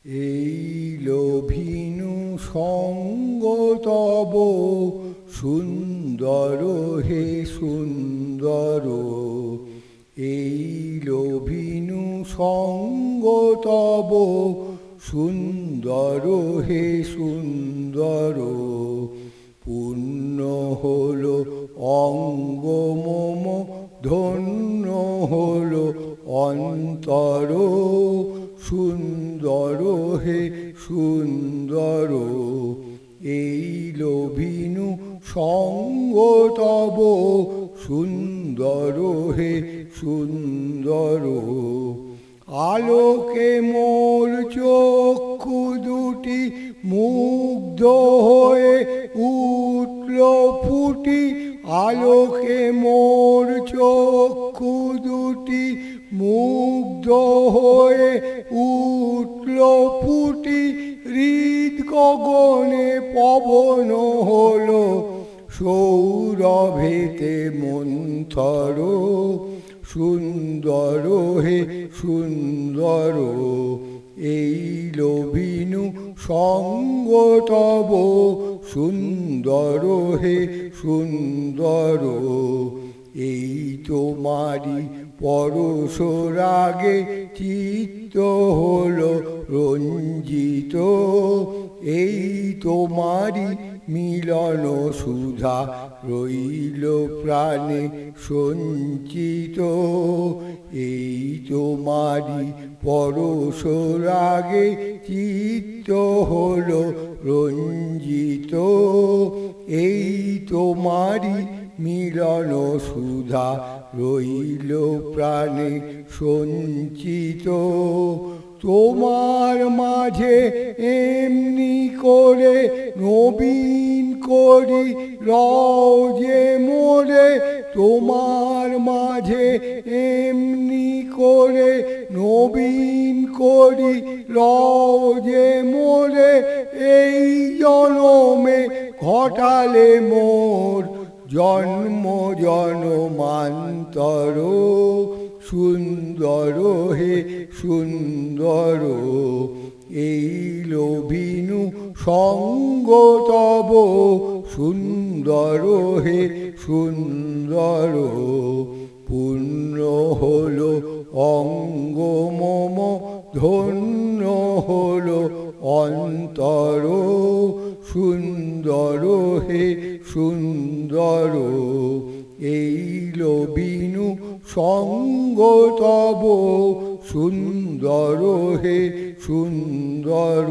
এই লোভিনু সঙ্গ তব সুন্দর হে সুন্দর। এই লোভিনু সঙ্গ তব সুন্দর হে সুন্দর। পূর্ণ হল অঙ্গ মম, ধন্য হল অন্তর। সুন্দর হে সুন্দর। এই লোভিনু সঙ্গ তব সুন্দর হে সুন্দর। আলোকে মোর চক্ষু দুটি মুগ্ধ হয়ে উঠল ফুটি। আলোকে মোর চক্ষু দুটি মুগ্ধ হয়ে উঠল ফুটি। হৃদ গগনে পবন হলো সৌরভেতে মন্থর। সুন্দর হে সুন্দর। এই লোভিনু সঙ্গ তব সুন্দর হে সুন্দর। এই তোমারি পরশ রাগে চিত্ত হল রঞ্জিত। এই তোমারি মিলন সুধা রইল প্রাণে সঞ্চিত। এই তোমারি পরশ রাগে চিত্ত হল রঞ্জিত। এই তোমারি মিলন সুধা রইল প্রাণে সঞ্চিত। তোমার মাঝে এমনি করে নবীন করি লও যে মোরে। তোমার মাঝে এমনি করে নবীন করি লও যে মোরে। এই জনমে ঘটালে মোর জন্ম জনমান্তর। সুন্দর হে সুন্দর। এই লোভিনু সঙ্গ তব সুন্দর হে সুন্দর। পূর্ণ হল অঙ্গ মম, ধন্য হল অন্তর। সুন্দর হে সুন্দর। এই লোভিনু সঙ্গ তব সুন্দর হে সুন্দর।